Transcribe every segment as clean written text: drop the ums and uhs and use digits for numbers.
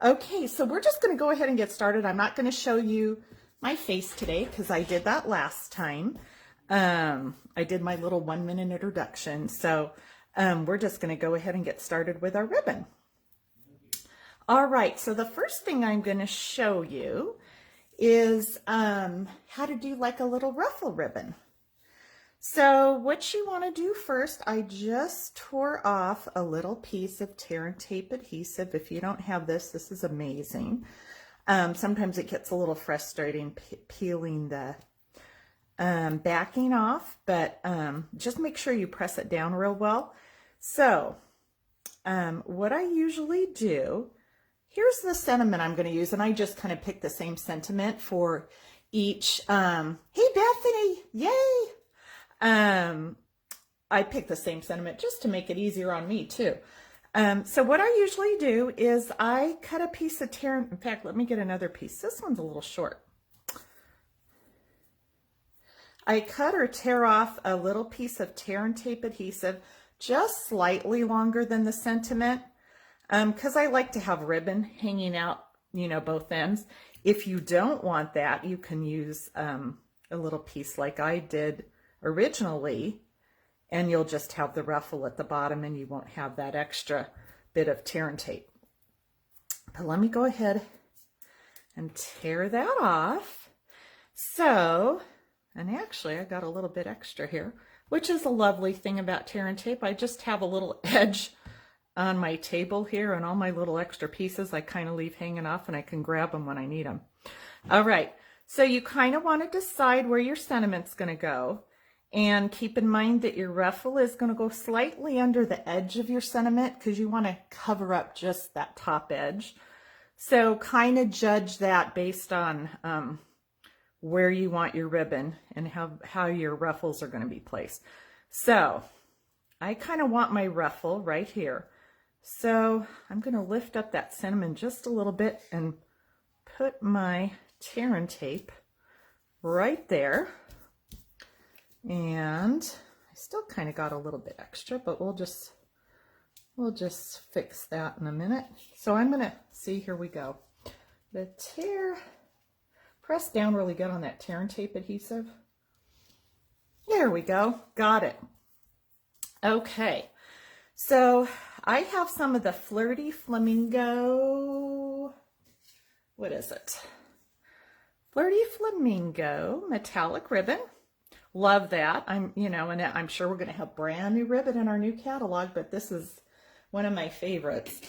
Okay, so we're just going to go ahead and get started. I'm not going to show you my face today because I did that last time. I did my little 1-minute introduction. So we're just going to go ahead and get started with our ribbon. All right, so the first thing I'm going to show you is how to do like a little ruffle ribbon. So what you want to do first, I just tore off a little piece of tear and tape adhesive. If you don't have this, this is amazing. Sometimes it gets a little frustrating peeling the backing off, but just make sure you press it down real well. So what I usually do, here's the sentiment I'm going to use, and I just kind of pick the same sentiment for each. Hey Bethany, yay! I pick the same sentiment just to make it easier on me too. So what I usually do is I cut a piece of tear. In fact, let me get another piece. This one's a little short. I cut or tear off a little piece of tear and tape adhesive, just slightly longer than the sentiment, because I like to have ribbon hanging out, both ends. If you don't want that, you can use a little piece like I did originally, and you'll just have the ruffle at the bottom and you won't have that extra bit of tear and tape. But let me go ahead and tear that off. So, and actually I got a little bit extra here, which is a lovely thing about tear and tape. I just have a little edge on my table here, and all my little extra pieces I kind of leave hanging off, and I can grab them when I need them. All right, so you kind of want to decide where your sentiment's going to go. And keep in mind that your ruffle is going to go slightly under the edge of your sentiment because you want to cover up just that top edge. So kind of judge that based on where you want your ribbon and how your ruffles are going to be placed. So I kind of want my ruffle right here. So I'm going to lift up that sentiment just a little bit and put my tear and tape right there. And I still kind of got a little bit extra, but we'll just fix that in a minute. So I'm going to see, here we go. The tear, press down really good on that tear and tape adhesive. There we go. Got it. Okay. So I have some of the Flirty Flamingo, what is it? Flirty Flamingo metallic ribbon. Love that. And I'm sure we're going to have brand new ribbon in our new catalog, but this is one of my favorites.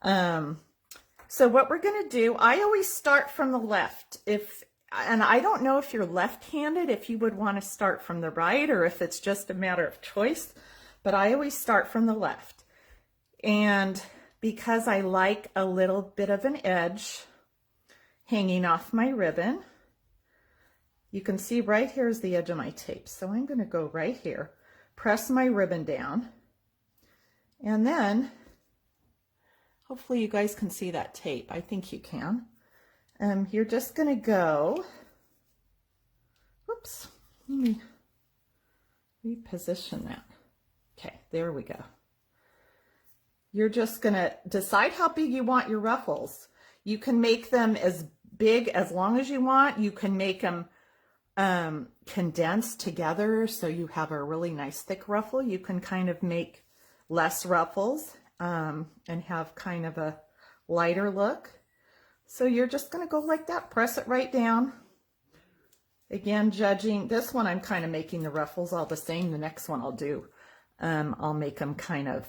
So what we're going to do, I always start from the left. And I don't know if you're left-handed, if you would want to start from the right, or if it's just a matter of choice, but I always start from the left. And because I like a little bit of an edge hanging off my ribbon, you can see right here is the edge of my tape. So I'm going to go right here, press my ribbon down, and then hopefully you guys can see that tape. I think you can. You're just going to go, whoops, let me reposition that. Okay, there we go. You're just going to decide how big you want your ruffles. You can make them as big as long as you want. You can make them condensed together so you have a really nice thick ruffle. You can kind of make less ruffles and have kind of a lighter look. So you're just going to go like that, press it right down. Again, judging this one, I'm kind of making the ruffles all the same. The next one I'll do, I'll make them kind of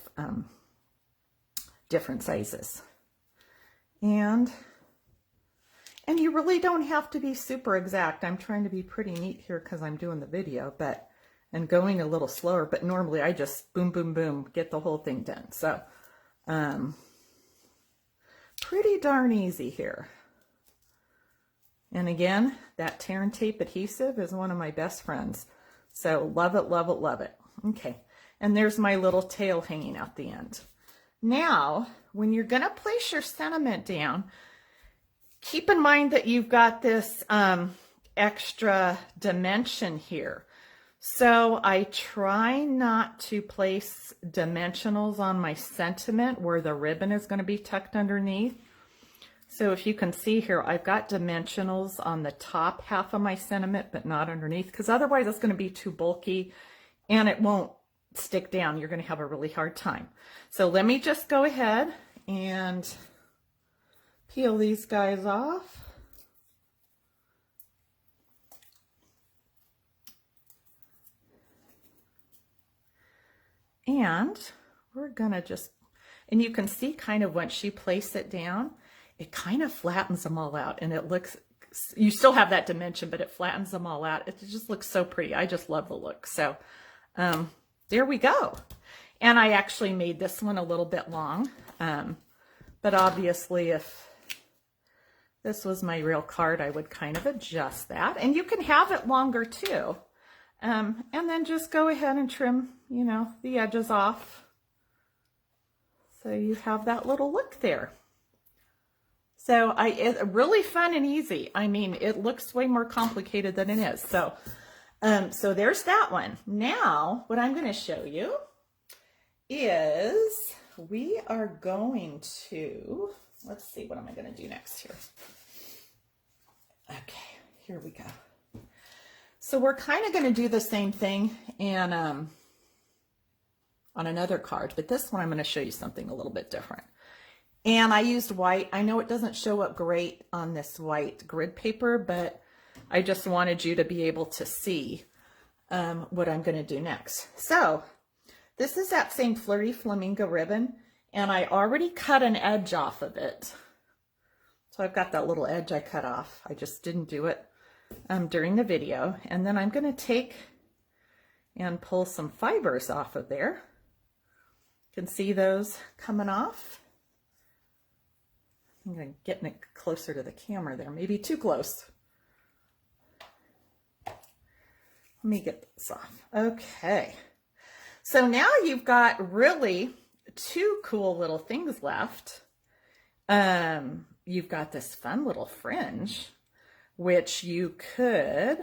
different sizes. And you really don't have to be super exact. I'm trying to be pretty neat here because I'm doing the video, and going a little slower, but normally I just boom, boom, boom, get the whole thing done. So pretty darn easy here. And again, that tear and tape adhesive is one of my best friends. So love it, love it, love it. Okay, and there's my little tail hanging out the end. Now, when you're going to place your sentiment down, keep in mind that you've got this extra dimension here. So I try not to place dimensionals on my sentiment where the ribbon is going to be tucked underneath. So if you can see here, I've got dimensionals on the top half of my sentiment, but not underneath, because otherwise it's going to be too bulky and it won't stick down. You're going to have a really hard time. So let me just go ahead and peel these guys off. And we're going to just, and you can see kind of once you place it down, it kind of flattens them all out, and it looks, you still have that dimension, but it flattens them all out. It just looks so pretty. I just love the look. So there we go. And I actually made this one a little bit long, but obviously if this was my real card, I would kind of adjust that. And you can have it longer too. And then just go ahead and trim, you know, the edges off. So you have that little look there. So it's really fun and easy. I mean, it looks way more complicated than it is. So, so there's that one. Now, what I'm going to show you is we are going to, let's see, what am I going to do next here? Okay, here we go. So we're kind of going to do the same thing and on another card, but this one I'm going to show you something a little bit different. And I used white. I know it doesn't show up great on this white grid paper, but I just wanted you to be able to see what I'm going to do next. So this is that same Flirty Flamingo ribbon, and I already cut an edge off of it. So I've got that little edge I cut off. I just didn't do it during the video. And then I'm going to take and pull some fibers off of there. You can see those coming off. I'm getting it closer to the camera there, maybe too close. Let me get this off. Okay. So now you've got really two cool little things left. You've got this fun little fringe, which you could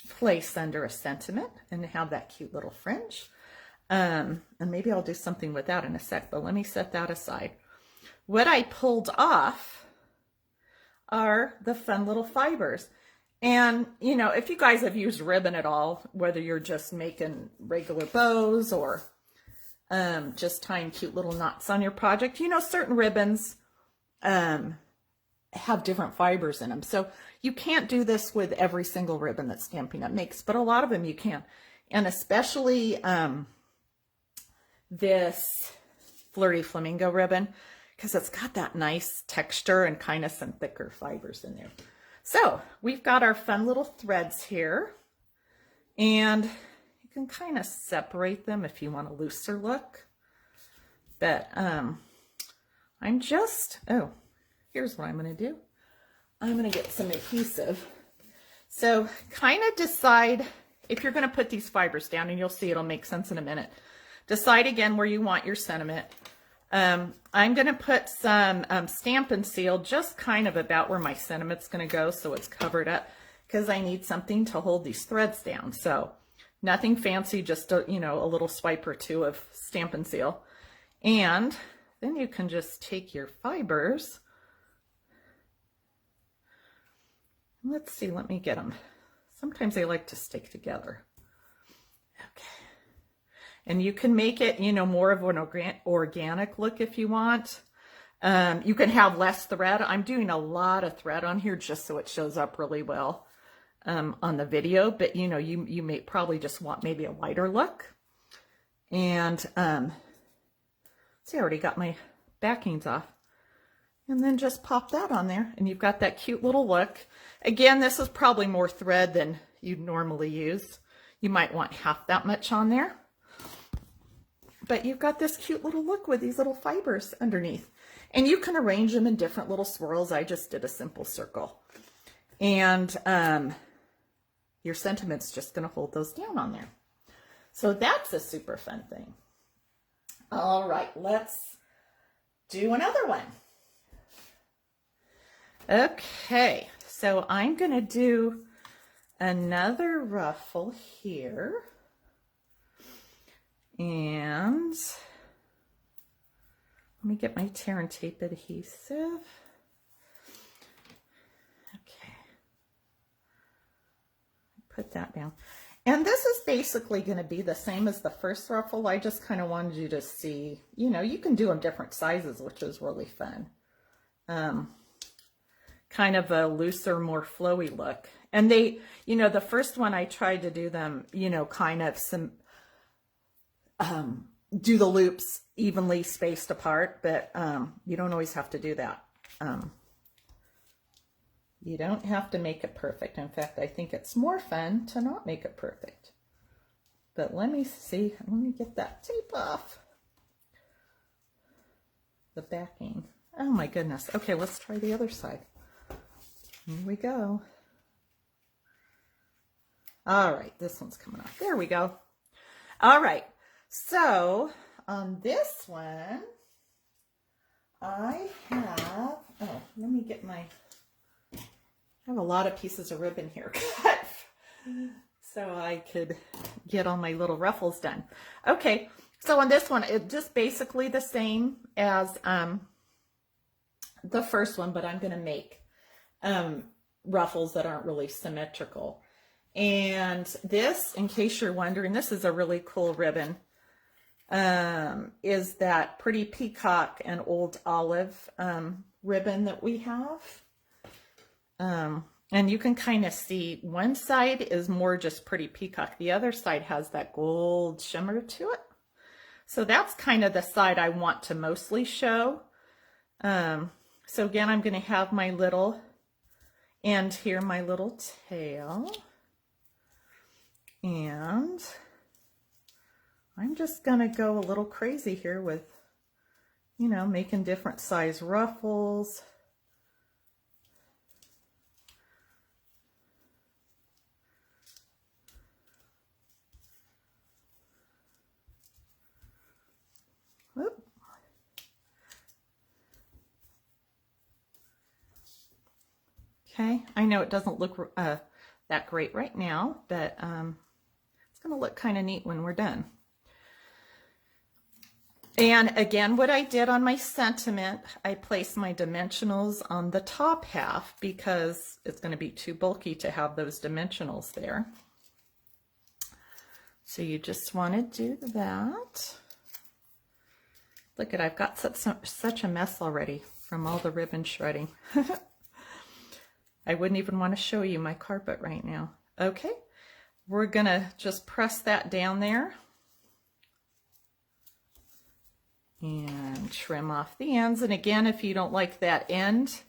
place under a sentiment and have that cute little fringe. And maybe I'll do something with that in a sec, but let me set that aside. What I pulled off are the fun little fibers. And, you know, if you guys have used ribbon at all, whether you're just making regular bows or just tying cute little knots on your project, you know, certain ribbons have different fibers in them. So you can't do this with every single ribbon that Stampin' Up! Makes, but a lot of them you can. And especially this Flirty Flamingo ribbon, because it's got that nice texture and kind of some thicker fibers in there. So we've got our fun little threads here, and you can kind of separate them if you want a looser look. But I'm just, oh, here's what I'm going to do. I'm going to get some adhesive. So kind of decide if you're going to put these fibers down, and you'll see it'll make sense in a minute. Decide again where you want your sentiment. I'm going to put some Stampin' Seal just kind of about where my sentiment's going to go, so it's covered up, because I need something to hold these threads down. So nothing fancy, just a, you know, a little swipe or two of Stampin' Seal. And then you can just take your fibers. Let's see, let me get them. Sometimes they like to stick together. Okay. And you can make it, you know, more of an organic look if you want. You can have less thread. I'm doing a lot of thread on here just so it shows up really well on the video. But, you know, you may probably just want maybe a lighter look. And see, I already got my backings off. And then just pop that on there, and you've got that cute little look. Again, this is probably more thread than you'd normally use. You might want half that much on there. But you've got this cute little look with these little fibers underneath. And you can arrange them in different little swirls. I just did a simple circle. And your sentiment's just going to hold those down on there. So that's a super fun thing. All right, let's do another one. Okay, so I'm going to do another ruffle here. And let me get my tear and tape adhesive. Okay. Put that down. And this is basically going to be the same as the first ruffle. I just kind of wanted you to see, you know, you can do them different sizes, which is really fun. Kind of a looser, more flowy look. And they, you know, the first one I tried to do them, you know, kind of some, do the loops evenly spaced apart, but you don't always have to do that. You don't have to make it perfect. In fact, I think it's more fun to not make it perfect. But let me see, let me get that tape off. The backing. Oh my goodness. Okay, let's try the other side. Here we go. All right, this one's coming off. There we go. All right, so on this one, I have, oh, let me get my, I have a lot of pieces of ribbon here cut so I could get all my little ruffles done. Okay, so on this one, it's just basically the same as the first one, but I'm going to make ruffles that aren't really symmetrical. And this, in case you're wondering, this is a really cool ribbon. Is that pretty peacock and old olive ribbon that we have. And you can kind of see one side is more just pretty peacock. The other side has that gold shimmer to it. So that's kind of the side I want to mostly show. So again, I'm going to have my little end here, my little tail. And I'm just going to go a little crazy here with, you know, making different size ruffles. Whoop. Okay, I know it doesn't look that great right now, but it's going to look kind of neat when we're done. And again, what I did on my sentiment, I placed my dimensionals on the top half because it's going to be too bulky to have those dimensionals there. So you just want to do that. Look at, I've got such a mess already from all the ribbon shredding. I wouldn't even want to show you my carpet right now. Okay, we're going to just press that down there. And trim off the ends. And again, if you don't like that end,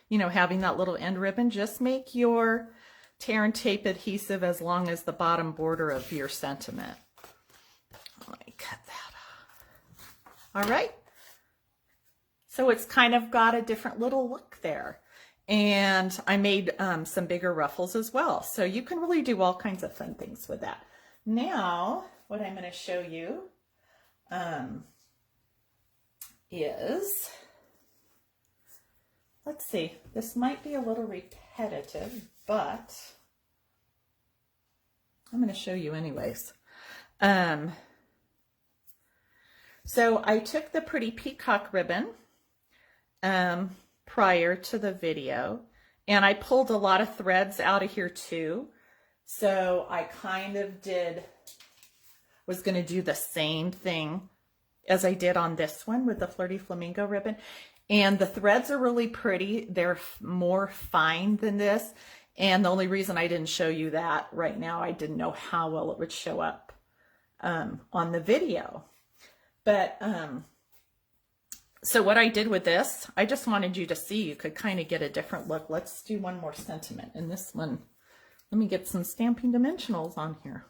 you know, having that little end ribbon, just make your tear and tape adhesive as long as the bottom border of your sentiment. Let me cut that off. All right. So it's kind of got a different little look there. And I made some bigger ruffles as well. So you can really do all kinds of fun things with that. Now, what I'm going to show you is, let's see, this might be a little repetitive, but I'm going to show you anyways. So I took the pretty peacock ribbon prior to the video, and I pulled a lot of threads out of here too. So I kind of was going to do the same thing as I did on this one with the Flirty Flamingo ribbon. And the threads are really pretty. They're more fine than this. And the only reason I didn't show you that right now, I didn't know how well it would show up on the video. But so what I did with this, I just wanted you to see, you could kind of get a different look. Let's do one more sentiment. And this one, let me get some Stamping Dimensionals on here.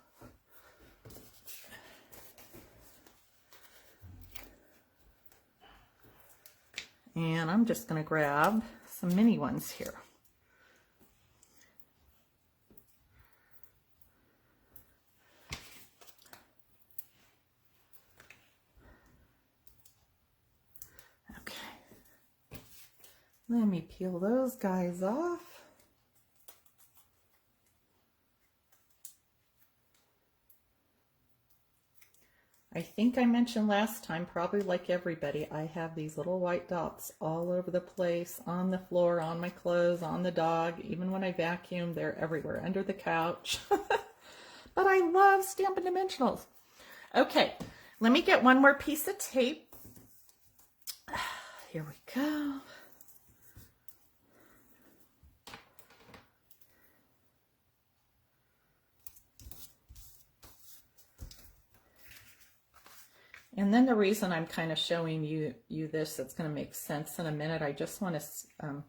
And I'm just going to grab some mini ones here. Okay. Let me peel those guys off. I think I mentioned last time, probably like everybody, I have these little white dots all over the place, on the floor, on my clothes, on the dog. Even when I vacuum, they're everywhere, under the couch. But I love Stampin' Dimensionals. Okay, let me get one more piece of tape. Here we go. And then the reason I'm kind of showing you this, it's going to make sense in a minute. I just want to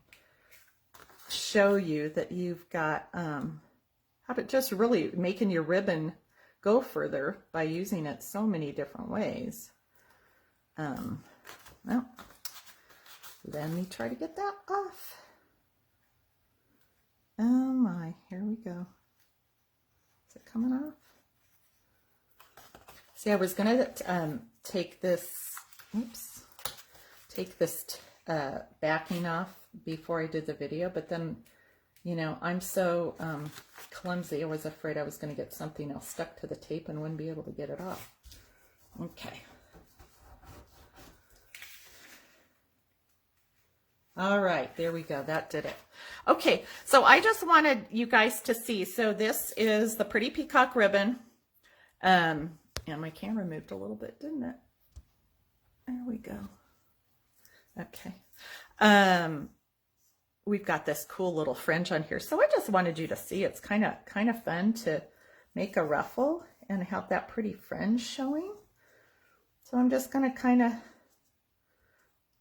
show you that you've got how to just really making your ribbon go further by using it so many different ways. Well, let me try to get that off. Oh my, here we go. Is it coming off? See, I was going to take this backing off before I did the video, but then, you know, I'm so clumsy, I was afraid I was going to get something else stuck to the tape and wouldn't be able to get it off. Okay. All right, there we go. That did it. Okay, so I just wanted you guys to see. So this is the Pretty Peacock ribbon. And my camera moved a little bit, didn't it? There we go. Okay. We've got this cool little fringe on here. So I just wanted you to see. It's kind of fun to make a ruffle and have that pretty fringe showing. So I'm just going to kind of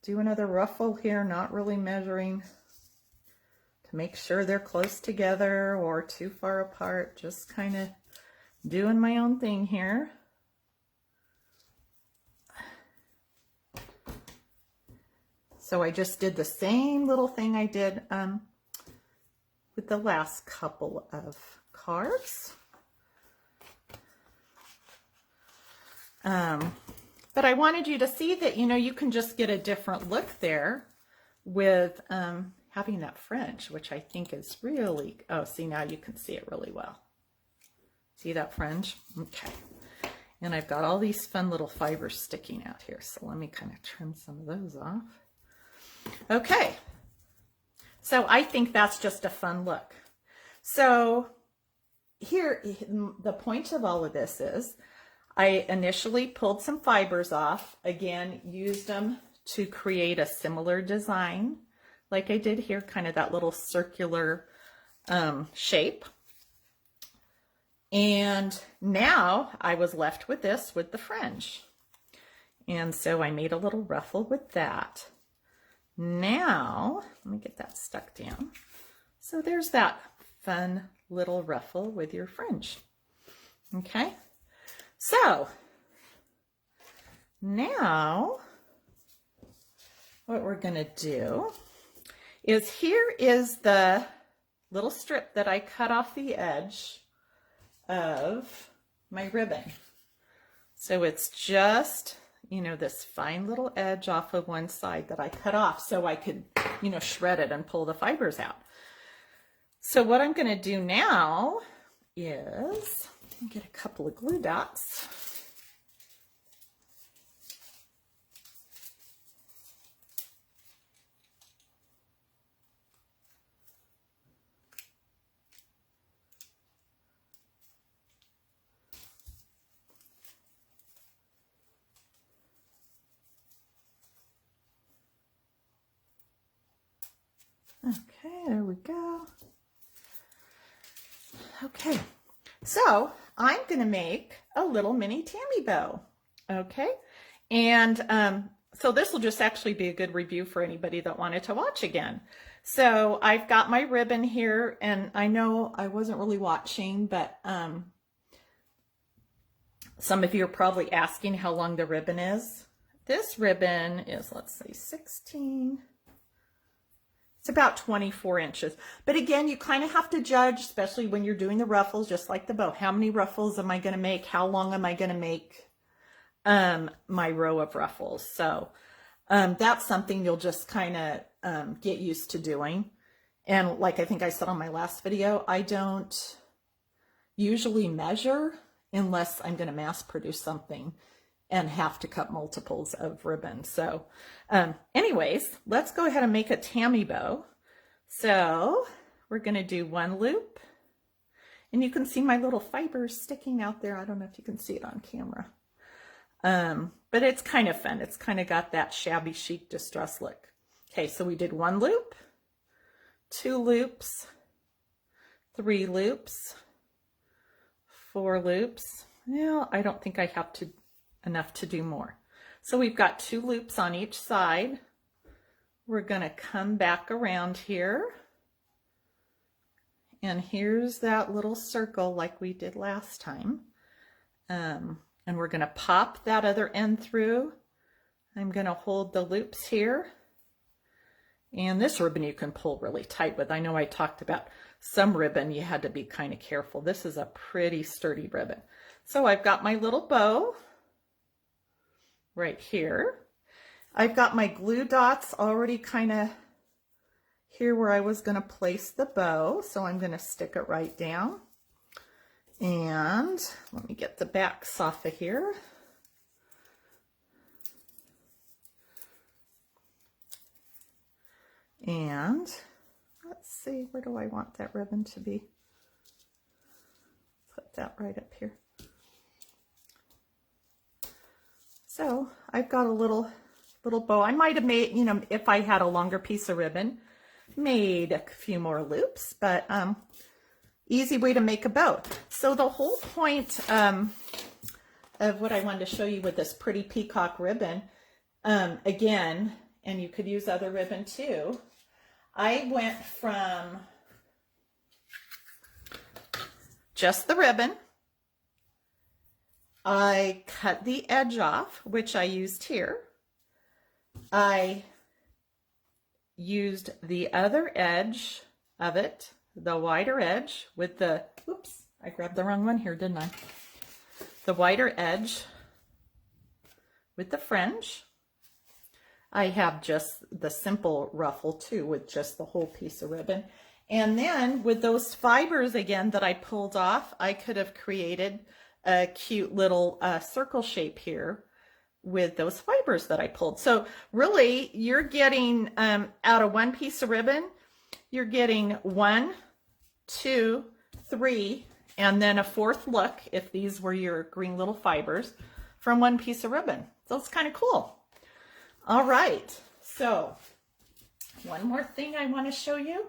do another ruffle here, not really measuring to make sure they're close together or too far apart. Just kind of doing my own thing here. So I just did the same little thing I did with the last couple of cards. But I wanted you to see that, you know, you can just get a different look there with having that fringe, which I think is really, oh, see, now you can see it really well. See that fringe? Okay. And I've got all these fun little fibers sticking out here. So let me kind of trim some of those off. Okay. So I think that's just a fun look. So here, the point of all of this is I initially pulled some fibers off, again, used them to create a similar design like I did here, kind of that little circular shape. And now I was left with this, with the fringe. And so I made a little ruffle with that. Now, let me get that stuck down. So there's that fun little ruffle with your fringe. Okay. So now what we're going to do is, here is the little strip that I cut off the edge of my ribbon. So it's just, you know, this fine little edge off of one side that I cut off so I could, you know, shred it and pull the fibers out. So what I'm going to do now is get a couple of glue dots. Okay, there we go. Okay, so I'm going to make a little mini Tammy bow. Okay, and so this will just actually be a good review for anybody that wanted to watch again. So I've got my ribbon here, and I know I wasn't really watching, but some of you are probably asking how long the ribbon is. This ribbon is, let's say, 16. It's about 24 inches. But again, you kind of have to judge, especially when you're doing the ruffles, just like the bow. How many ruffles am I going to make? How long am I going to make my row of ruffles? So that's something you'll just kind of get used to doing. And like I think I said on my last video, I don't usually measure unless I'm going to mass produce something. and have to cut multiples of ribbon. So anyways, let's go ahead and make a tammy bow. So we're going to do one loop, and you can see my little fibers sticking out there. I don't know if you can see it on camera. But it's kind of fun. It's kind of got that shabby chic distress look. Okay, so we did one loop, 2 loops, 3 loops, 4 loops. Well, I don't think I have enough to do more. So we've got 2 loops on each side. We're going to come back around here. And here's that little circle like we did last time. And we're going to pop that other end through. I'm going to hold the loops here. And this ribbon you can pull really tight with. I know I talked about some ribbon you had to be kind of careful. This is a pretty sturdy ribbon. So I've got my little bow right here. I've got my glue dots already kind of here where I was going to place the bow. So I'm going to stick it right down. And let me get the backs off of here. And let's see, where do I want that ribbon to be? Put that right up here. So I've got a little bow. I might have made, if I had a longer piece of ribbon, made a few more loops, but easy way to make a bow. So the whole point of what I wanted to show you with this pretty peacock ribbon, again, and you could use other ribbon too, I went from just the ribbon, I cut the edge off, which I used here. I used the other edge of it, the wider edge with the, oops, I grabbed the wrong one here, didn't I? The wider edge with the fringe. I have just the simple ruffle too with just the whole piece of ribbon. And then with those fibers again that I pulled off, I could have created a cute little circle shape here with those fibers that I pulled. So really you're getting out of one piece of ribbon, you're getting 1, 2, 3, and then a 4th look if these were your green little fibers from one piece of ribbon. So it's kind of cool. All right, so one more thing I want to show you.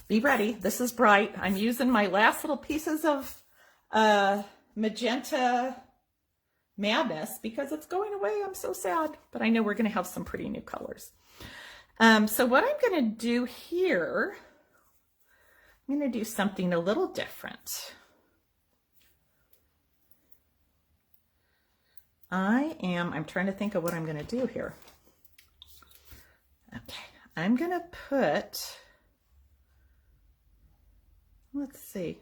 Be ready, this is bright. I'm using my last little pieces of magenta madness because it's going away. I'm so sad, but I know we're going to have some pretty new colors. So what I'm going to do here, I'm going to do something a little different. I'm trying to think of what I'm going to do here. Okay, I'm going to put, let's see,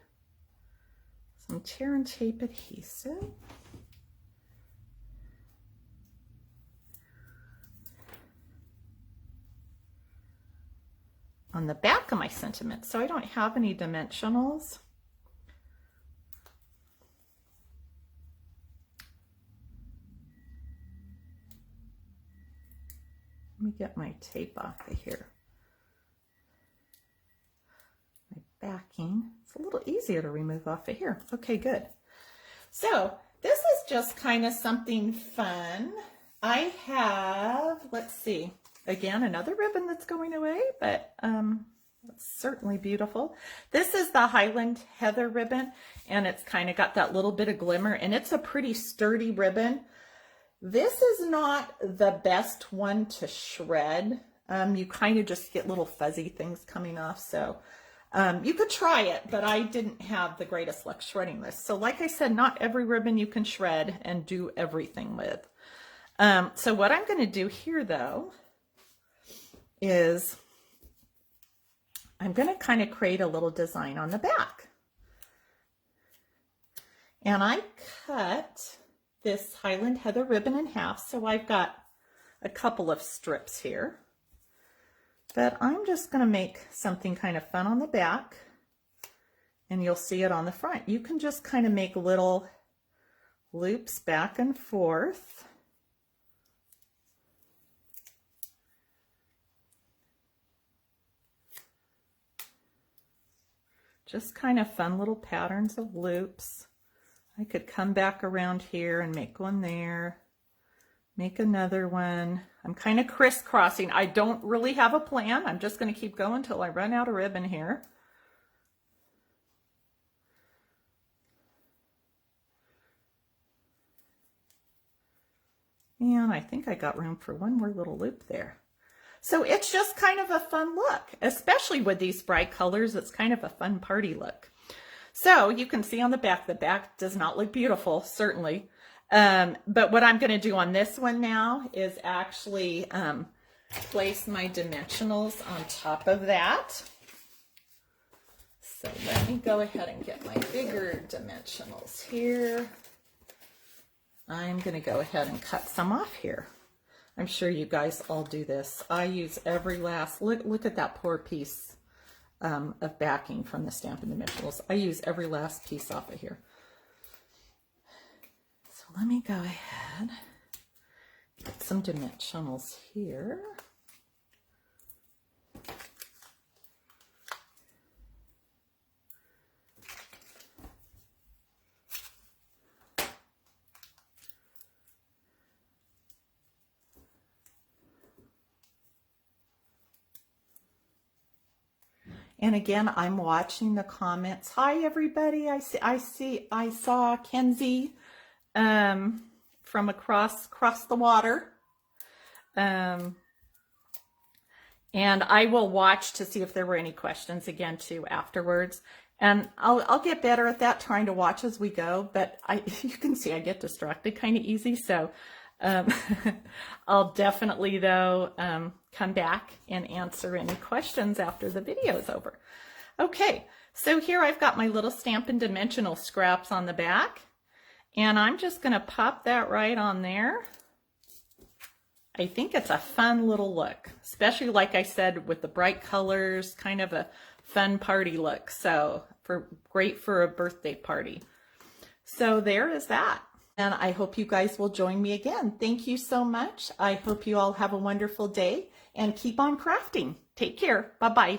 some tear and tape adhesive. On the back of my sentiment, so I don't have any dimensionals. Let me get my tape off of here. My backing, it's a little easier to remove off of here. Okay, good. So this is just kind of something fun. I have, let's see, again, another ribbon that's going away, but it's certainly beautiful. This is the Highland Heather ribbon, and it's kind of got that little bit of glimmer, and it's a pretty sturdy ribbon. This is not the best one to shred. You kind of just get little fuzzy things coming off, so you could try it, but I didn't have the greatest luck shredding this. So like I said, not every ribbon you can shred and do everything with. So what I'm going to do here, though, is I'm going to kind of create a little design on the back. And I cut this Highland Heather ribbon in half, so I've got a couple of strips here. But I'm just going to make something kind of fun on the back. and you'll see it on the front. You can just kind of make little loops back and forth. Just kind of fun little patterns of loops. I could come back around here and make one there, make another one. I'm kind of crisscrossing. I don't really have a plan. I'm just going to keep going until I run out of ribbon here. And I think I got room for one more little loop there. So it's just kind of a fun look, especially with these bright colors. It's kind of a fun party look. So you can see on the back does not look beautiful, certainly. But what I'm going to do on this one now is actually place my dimensionals on top of that. So let me go ahead and get my bigger dimensionals here. I'm going to go ahead and cut some off here. I'm sure you guys all do this. I use every last, look at that poor piece of backing from the Stampin' Dimensionals. I use every last piece off of here. So let me go ahead, get some dimensionals here. And again, I'm watching the comments. Hi, everybody. I saw Kenzie from across the water. And I will watch to see if there were any questions again too afterwards. And I'll get better at that, trying to watch as we go. But you can see I get distracted kind of easy. So I'll definitely, though, come back and answer any questions after the video is over. Okay, so here I've got my little Stampin' Dimensional scraps on the back, and I'm just going to pop that right on there. I think it's a fun little look, especially like I said with the bright colors, kind of a fun party look. So great for a birthday party. So there is that. And I hope you guys will join me again. Thank you so much. I hope you all have a wonderful day and keep on crafting. Take care. Bye-bye.